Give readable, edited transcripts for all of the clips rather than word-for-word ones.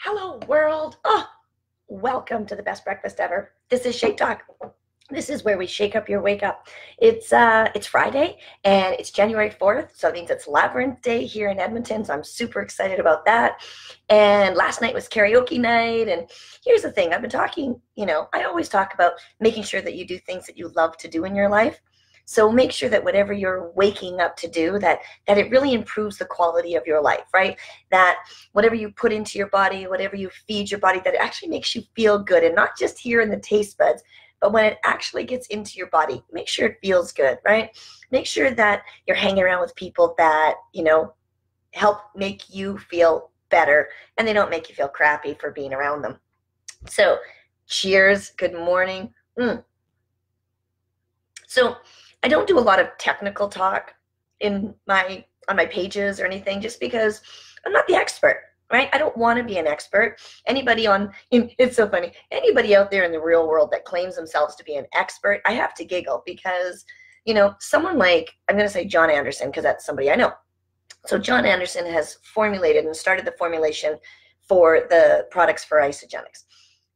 Hello, world. Oh, welcome to the best breakfast ever. This is Shake Talk. This is where we shake up your wake up. It's Friday and it's January 4th, so it means it's Labyrinth Day here in Edmonton, so I'm super excited about that. And last night was karaoke night, and here's the thing. I've been talking, I always talk about making sure that you do things that you love to do in your life. So make sure that whatever you're waking up to do, that it really improves the quality of your life, right? That whatever you put into your body, whatever you feed your body, that it actually makes you feel good, and not just here in the taste buds, but when it actually gets into your body, make sure it feels good, right? Make sure that you're hanging around with people that, help make you feel better, and they don't make you feel crappy for being around them. So cheers, good morning. So I don't do a lot of technical talk on my pages or anything, just because I'm not the expert, right? I don't want to be an expert. It's so funny. Anybody out there in the real world that claims themselves to be an expert, I have to giggle because, someone like, I'm going to say John Anderson, because that's somebody I know. So John Anderson has formulated and started the formulation for the products for Isagenix.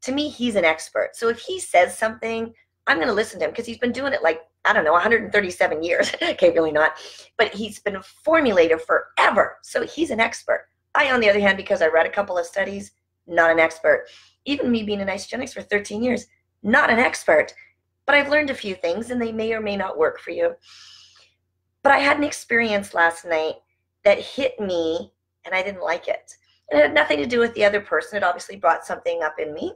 To me, he's an expert. So if he says something, I'm going to listen to him, because he's been doing it 137 years. Okay, really not. But he's been a formulator forever. So he's an expert. I, on the other hand, because I read a couple of studies, not an expert. Even me being in Isagenix for 13 years, not an expert. But I've learned a few things, and they may or may not work for you. But I had an experience last night that hit me, and I didn't like it. And it had nothing to do with the other person. It obviously brought something up in me.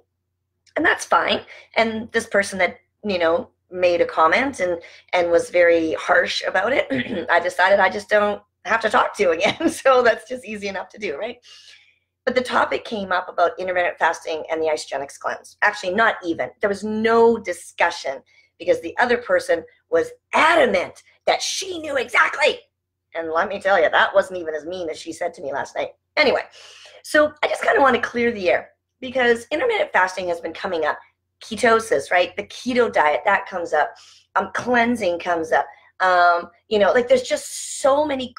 And that's fine. And this person that, made a comment and was very harsh about it, I decided I just don't have to talk to again. So that's just easy enough to do, right? But the topic came up about intermittent fasting and the Isagenix cleanse. Actually, not even. There was no discussion, because the other person was adamant that she knew exactly. And let me tell you, that wasn't even as mean as she said to me last night. Anyway, so I just kind of want to clear the air, because intermittent fasting has been coming up. Ketosis, right? The keto diet, that comes up. Cleansing comes up. There's just so many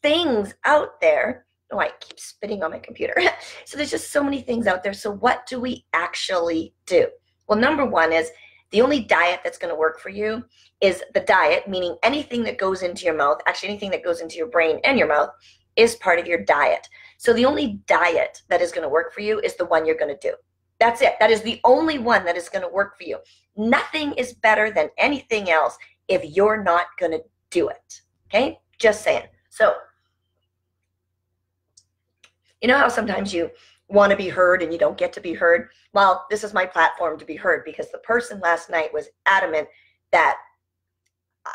things out there. Oh, I keep spitting on my computer. So there's just so many things out there. So what do we actually do? Well, number one is the only diet that's going to work for you is the diet, meaning anything that goes into your mouth, actually anything that goes into your brain and your mouth, is part of your diet. So the only diet that is going to work for you is the one you're going to do. That's it. That is the only one that is going to work for you. Nothing is better than anything else if you're not going to do it. Okay? Just saying. So, you know how sometimes you want to be heard and you don't get to be heard? Well, this is my platform to be heard, because the person last night was adamant that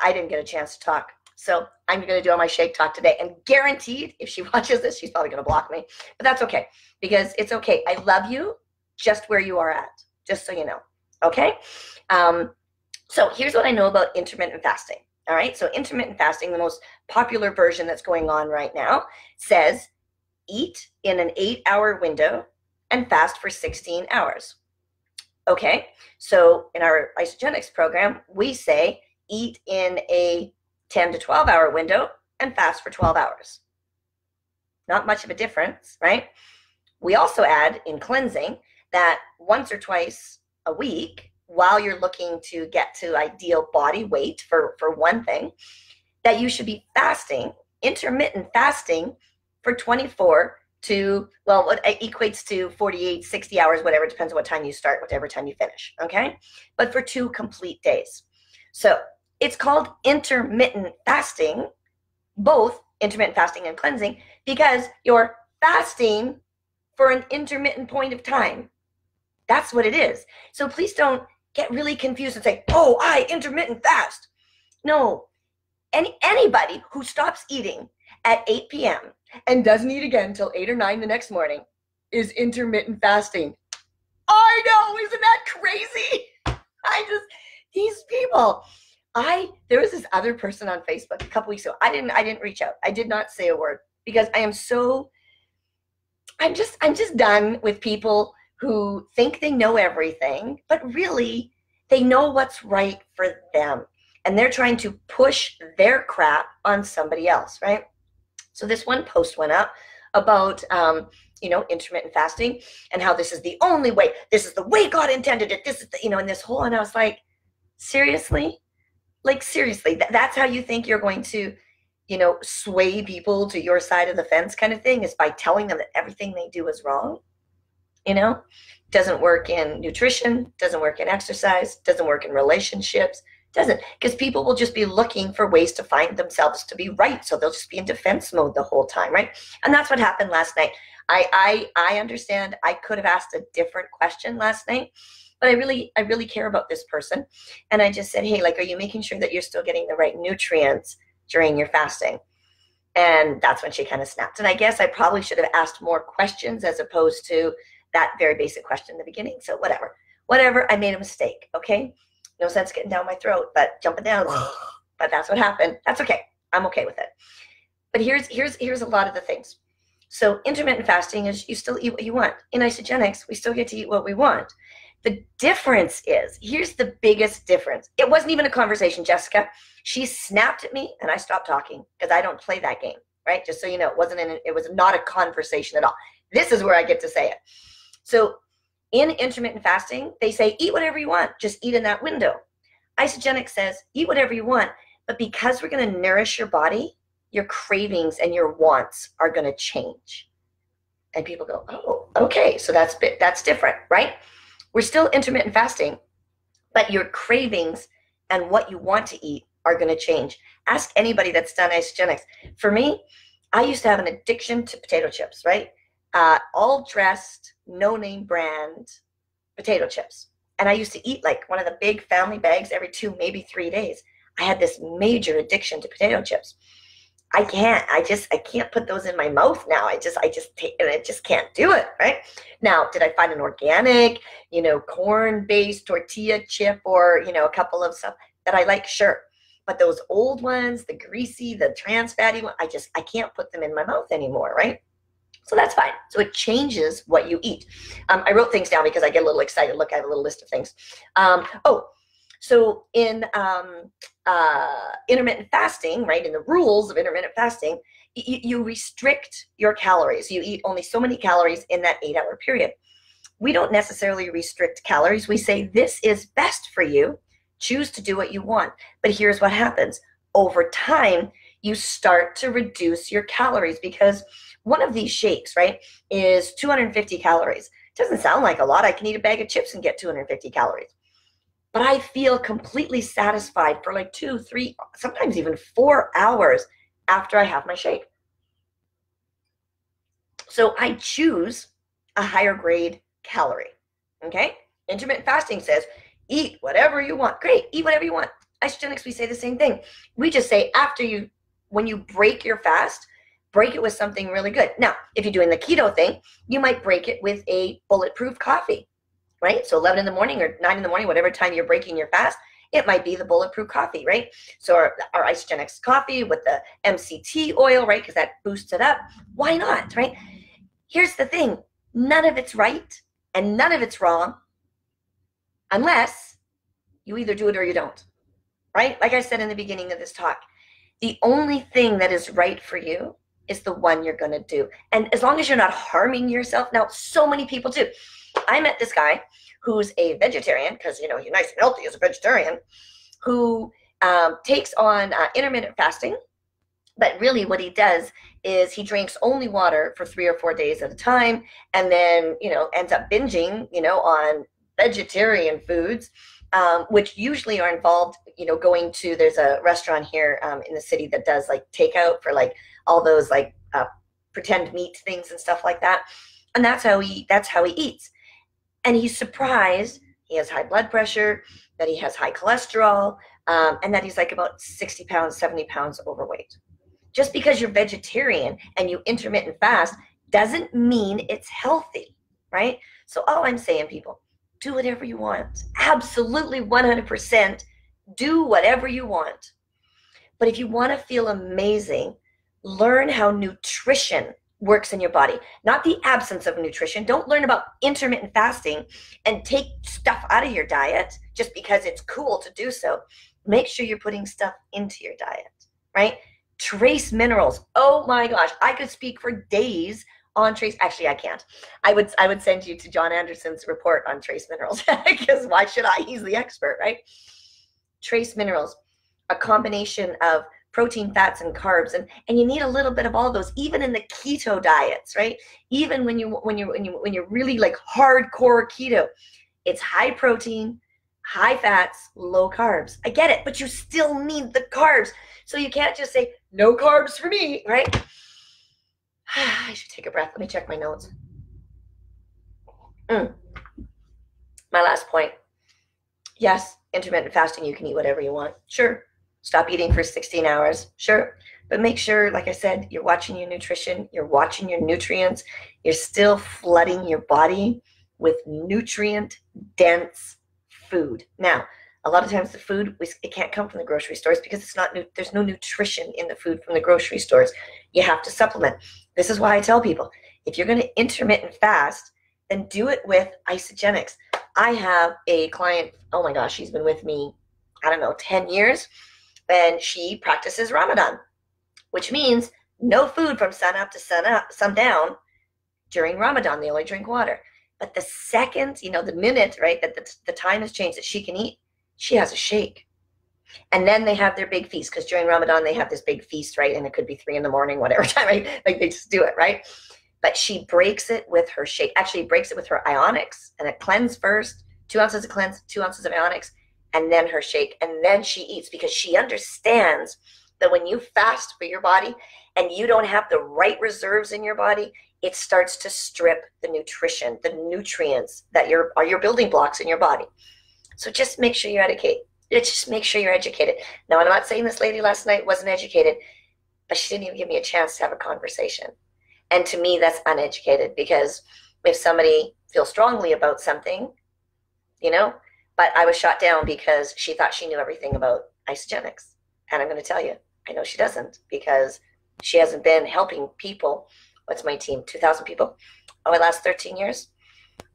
I didn't get a chance to talk. So I'm going to do on my Shake Talk today, and guaranteed, if she watches this, she's probably going to block me. But that's okay, because it's okay. I love you just where you are at, just so you know, okay? So here's what I know about intermittent fasting, all right? So intermittent fasting, the most popular version that's going on right now, says eat in an 8-hour window and fast for 16 hours. Okay, so in our Isagenix program, we say eat in a 10 to 12-hour window and fast for 12 hours. Not much of a difference, right? We also add in cleansing that once or twice a week, while you're looking to get to ideal body weight for one thing, that you should be fasting, intermittent fasting, for 24 to, well, what equates to 48, 60 hours, whatever, depends on what time you start, whatever time you finish, okay? But for 2 complete days. So it's called intermittent fasting, both intermittent fasting and cleansing, because you're fasting for an intermittent point of time. That's what it is. So please don't get really confused and say, oh, I intermittent fast. No, anybody who stops eating at 8 p.m. and doesn't eat again until 8 or 9 the next morning is intermittent fasting. I know, isn't that crazy? These people. There was this other person on Facebook a couple weeks ago. I didn't reach out. I did not say a word, because I'm just done with people who think they know everything, but really they know what's right for them. And they're trying to push their crap on somebody else, right? So this one post went up about intermittent fasting and how this is the only way, this is the way God intended it, this is the, and this whole, and I was like, seriously? Like, seriously, that's how you think you're going to, sway people to your side of the fence kind of thing, is by telling them that everything they do is wrong? Doesn't work in nutrition, doesn't work in exercise, doesn't work in relationships, doesn't, because people will just be looking for ways to find themselves to be right. So they'll just be in defense mode the whole time, right? And that's what happened last night. I understand I could have asked a different question last night, but I really care about this person. And I just said, hey, like, are you making sure that you're still getting the right nutrients during your fasting? And that's when she kind of snapped. And I guess I probably should have asked more questions as opposed to that very basic question in the beginning. So whatever, I made a mistake, okay? No sense getting down my throat, but jumping down, but that's what happened. That's okay. I'm okay with it. But here's a lot of the things. So intermittent fasting is you still eat what you want. In Isagenix, we still get to eat what we want. The difference is, here's the biggest difference. It wasn't even a conversation, Jessica. She snapped at me and I stopped talking because I don't play that game, right? Just so you know, it was not a conversation at all. This is where I get to say it. So in intermittent fasting, they say, eat whatever you want, just eat in that window. Isagenix says, eat whatever you want, but because we're going to nourish your body, your cravings and your wants are going to change. And people go, oh, okay, so that's different, right? We're still intermittent fasting, but your cravings and what you want to eat are going to change. Ask anybody that's done Isagenix. For me, I used to have an addiction to potato chips, right? All dressed, no-name brand potato chips. And I used to eat like one of the big family bags every 2, maybe 3 days. I had this major addiction to potato chips. I can't put those in my mouth now. I just can't do it, right? Now, did I find an organic, corn-based tortilla chip or, a couple of stuff that I like? Sure. But those old ones, the greasy, the trans fatty one, I can't put them in my mouth anymore, right? So that's fine. So it changes what you eat. I wrote things down because I get a little excited. Look, I have a little list of things. So in intermittent fasting, right, in the rules of intermittent fasting, you restrict your calories. You eat only so many calories in that 8-hour period. We don't necessarily restrict calories. We say this is best for you. Choose to do what you want. But here's what happens. Over time, you start to reduce your calories because one of these shakes, right, is 250 calories. Doesn't sound like a lot. I can eat a bag of chips and get 250 calories. But I feel completely satisfied for like 2, 3, sometimes even 4 hours after I have my shake. So I choose a higher grade calorie, okay? Intermittent fasting says, eat whatever you want. Great, eat whatever you want. Isagenix, we say the same thing. We just say when you break your fast, break it with something really good. Now, if you're doing the keto thing, you might break it with a bulletproof coffee, right? So 11 in the morning or 9 in the morning, whatever time you're breaking your fast, it might be the bulletproof coffee, right? So our Isagenix coffee with the MCT oil, right? Because that boosts it up. Why not, right? Here's the thing. None of it's right and none of it's wrong unless you either do it or you don't, right? Like I said in the beginning of this talk, the only thing that is right for you is the one you're going to do. And as long as you're not harming yourself. Now, so many people do. I met this guy who's a vegetarian, because, he's nice and healthy as a vegetarian, who takes on intermittent fasting. But really what he does is he drinks only water for 3 or 4 days at a time, and then, ends up binging, on vegetarian foods, which usually are involved, going to, there's a restaurant here in the city that does like takeout for like all those like pretend meat things and stuff like that. And that's how he eats. And he's surprised he has high blood pressure, that he has high cholesterol, and that he's like about 60 pounds, 70 pounds overweight. Just because you're vegetarian and you intermittent fast doesn't mean it's healthy, right? So all I'm saying, people, do whatever you want. Absolutely 100% do whatever you want. But if you want to feel amazing, learn how nutrition works in your body, not the absence of nutrition. Don't learn about intermittent fasting and take stuff out of your diet just because it's cool to do so. Make sure you're putting stuff into your diet, right? Trace minerals. Oh my gosh, I could speak for days on trace. Actually, I can't. I would send you to John Anderson's report on trace minerals because why should I? He's the expert, right? Trace minerals, a combination of protein, fats, and carbs, and you need a little bit of all of those, even in the keto diets, right? Even when you're really like hardcore keto, it's high protein, high fats, low carbs. I get it, but you still need the carbs. So you can't just say no carbs for me, right? I should take a breath. Let me check my notes. My last point. Yes, intermittent fasting, you can eat whatever you want. Sure. Stop eating for 16 hours. Sure. But make sure, like I said, you're watching your nutrition, you're watching your nutrients, you're still flooding your body with nutrient-dense food. Now, a lot of times the food, it can't come from the grocery stores because there's no nutrition in the food from the grocery stores. You have to supplement. This is why I tell people, if you're going to intermittent fast, then do it with Isagenix. I have a client, oh my gosh, she's been with me, I don't know, 10 years, and she practices Ramadan, which means no food from sun up to sundown during Ramadan. They only drink water. But the second, the minute, right, that the time has changed that she can eat, she has a shake. And then they have their big feast, because during Ramadan they have this big feast, right? And it could be 3 in the morning, whatever time, right? Like they just do it, right? But she breaks it with her shake. Actually, breaks it with her Ionics, and it cleanse first, 2 ounces of cleanse, 2 ounces of Ionics, and then her shake, and then she eats, because she understands that when you fast for your body and you don't have the right reserves in your body, it starts to strip the nutrition, the nutrients that are your building blocks in your body. So just make sure you're educated. Just make sure you're educated. Now, I'm not saying this lady last night wasn't educated, but she didn't even give me a chance to have a conversation. And to me, that's uneducated, because if somebody feels strongly about something, but I was shot down because she thought she knew everything about Isagenix. And I'm going to tell you, I know she doesn't, because she hasn't been helping people. What's my team? 2,000 people over the last 13 years.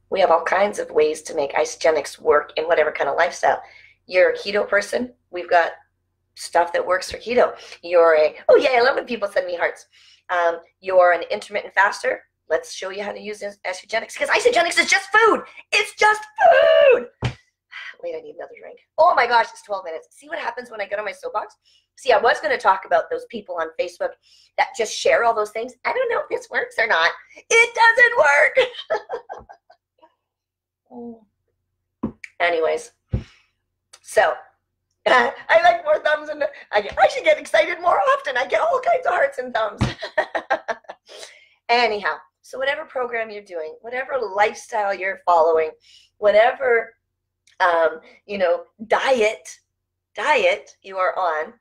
We have all kinds of ways to make Isagenix work in whatever kind of lifestyle. You're a keto person, we've got stuff that works for keto. Oh yeah, I love when people send me hearts. You're an intermittent faster. Let's show you how to use Isagenix, because Isagenix is just food. It's just food. Wait, I need another drink. Oh my gosh, it's 12 minutes. See what happens when I get on my soapbox? See, I was going to talk about those people on Facebook that just share all those things. I don't know if this works or not. It doesn't work. Anyways, so I like more thumbs, and I should get excited more often. I get all kinds of hearts and thumbs. Anyhow, so whatever program you're doing, whatever lifestyle you're following, whatever diet you are on,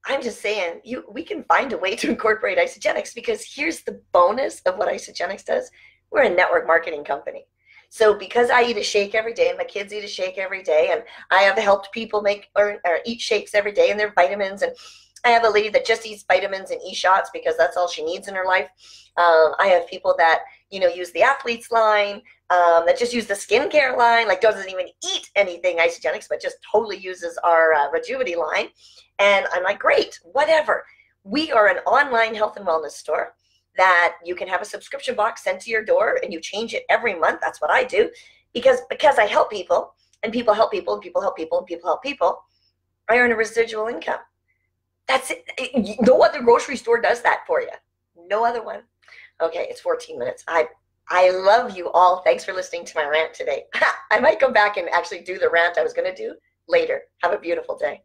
I'm just saying we can find a way to incorporate Isagenix, because here's the bonus of what Isagenix does. We're a network marketing company. So because I eat a shake every day, and my kids eat a shake every day, and I have helped people make or eat shakes every day, and their vitamins, and I have a lady that just eats vitamins and e-shots because that's all she needs in her life. I have people that, use the athletes line, that just use the skincare line, like doesn't even eat anything Isagenix, but just totally uses our Rejuvity line. And I'm like, great, whatever. We are an online health and wellness store that you can have a subscription box sent to your door, and you change it every month. That's what I do, because I help people, and people help people, and people help people, and people help people. I earn a residual income. That's it. No other grocery store does that for you. No other one. Okay, it's 14 minutes. I love you all. Thanks for listening to my rant today. I might go back and actually do the rant I was going to do later. Have a beautiful day.